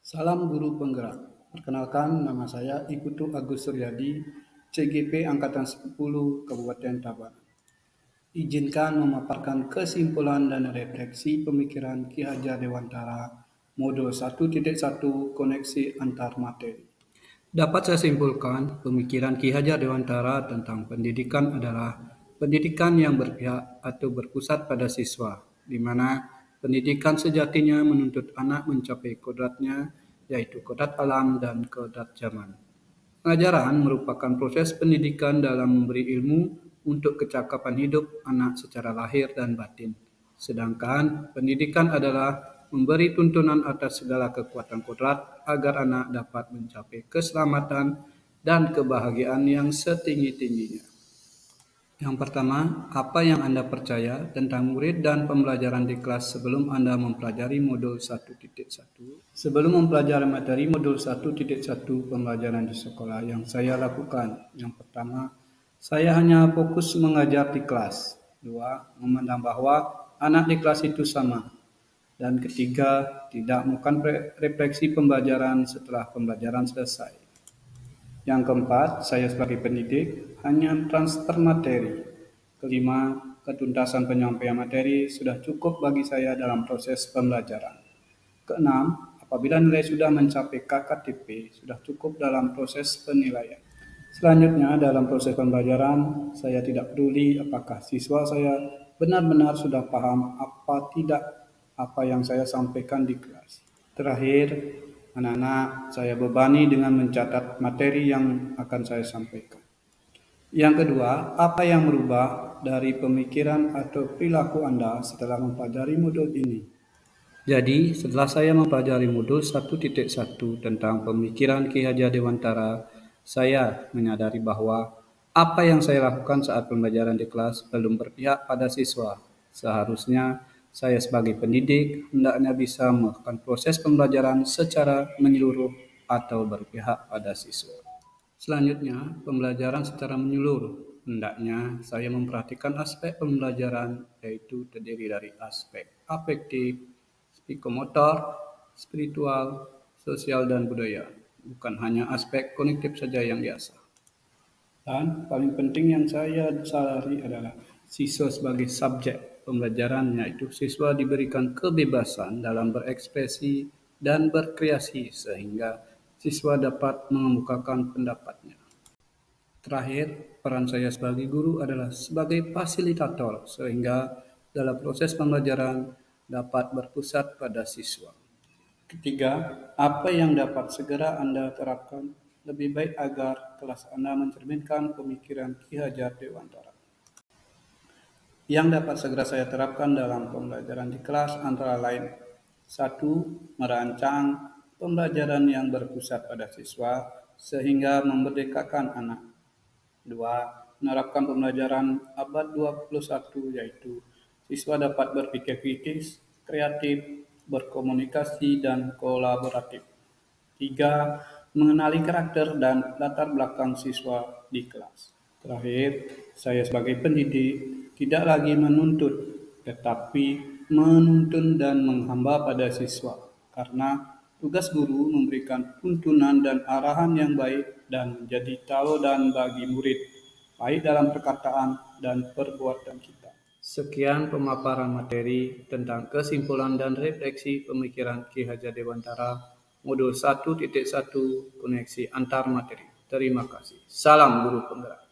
Salam Guru Penggerak. Perkenalkan, nama saya Ikutu Agus Suryadi, CGP Angkatan 10 Kabupaten Tabanan. Izinkan memaparkan kesimpulan dan refleksi pemikiran Ki Hajar Dewantara, Modul 1.1 Koneksi Antar Materi. Dapat saya simpulkan, pemikiran Ki Hajar Dewantara tentang pendidikan adalah pendidikan yang berpihak atau berpusat pada siswa, di mana pendidikan sejatinya menuntut anak mencapai kodratnya, yaitu kodrat alam dan kodrat zaman. Pengajaran merupakan proses pendidikan dalam memberi ilmu untuk kecakapan hidup anak secara lahir dan batin. Sedangkan pendidikan adalah memberi tuntunan atas segala kekuatan kodrat agar anak dapat mencapai keselamatan dan kebahagiaan yang setinggi-tingginya. Yang pertama, apa yang Anda percaya tentang murid dan pembelajaran di kelas sebelum Anda mempelajari modul 1.1? Sebelum mempelajari materi modul 1.1 pembelajaran di sekolah yang saya lakukan, yang pertama, saya hanya fokus mengajar di kelas. Dua, memandang bahwa anak di kelas itu sama. Dan ketiga, tidak melakukan refleksi pembelajaran setelah pembelajaran selesai. Yang keempat, saya sebagai pendidik hanya transfer materi. Kelima, ketuntasan penyampaian materi sudah cukup bagi saya dalam proses pembelajaran. Keenam, apabila nilai sudah mencapai KKTP, sudah cukup dalam proses penilaian. Selanjutnya, dalam proses pembelajaran, saya tidak peduli apakah siswa saya benar-benar sudah paham apa tidak apa yang saya sampaikan di kelas. Terakhir, anak-anak saya bebani dengan mencatat materi yang akan saya sampaikan. Yang kedua, apa yang merubah dari pemikiran atau perilaku Anda setelah mempelajari modul ini? Jadi, setelah saya mempelajari modul 1.1 tentang pemikiran Ki Hajar Dewantara, saya menyadari bahwa apa yang saya lakukan saat pembelajaran di kelas belum berpihak pada siswa. Seharusnya saya sebagai pendidik hendaknya bisa melakukan proses pembelajaran secara menyeluruh atau berpihak pada siswa. Selanjutnya, pembelajaran secara menyeluruh. Hendaknya saya memperhatikan aspek pembelajaran, yaitu terdiri dari aspek afektif, psikomotor, spiritual, sosial, dan budaya. Bukan hanya aspek kognitif saja yang biasa. Dan paling penting yang saya sadari adalah siswa sebagai subjek pembelajaran, yaitu siswa diberikan kebebasan dalam berekspresi dan berkreasi sehingga siswa dapat mengemukakan pendapatnya. Terakhir, peran saya sebagai guru adalah sebagai fasilitator sehingga dalam proses pembelajaran dapat berpusat pada siswa. Ketiga, apa yang dapat segera Anda terapkan lebih baik agar kelas Anda mencerminkan pemikiran Ki Hajar Dewantara? Yang dapat segera saya terapkan dalam pembelajaran di kelas antara lain: 1. Merancang pembelajaran yang berpusat pada siswa sehingga memerdekakan anak. 2. Menerapkan pembelajaran abad 21, yaitu siswa dapat berpikir kritis, kreatif, berkomunikasi, dan kolaboratif. 3. Mengenali karakter dan latar belakang siswa di kelas. Terakhir, saya sebagai pendidik tidak lagi menuntut, tetapi menuntun dan menghamba pada siswa, karena tugas guru memberikan tuntunan dan arahan yang baik dan menjadi teladan bagi murid, baik dalam perkataan dan perbuatan kita. Sekian pemaparan materi tentang kesimpulan dan refleksi pemikiran Ki Hajar Dewantara, Modul 1.1 Koneksi Antar Materi. Terima kasih. Salam Guru Penggerak.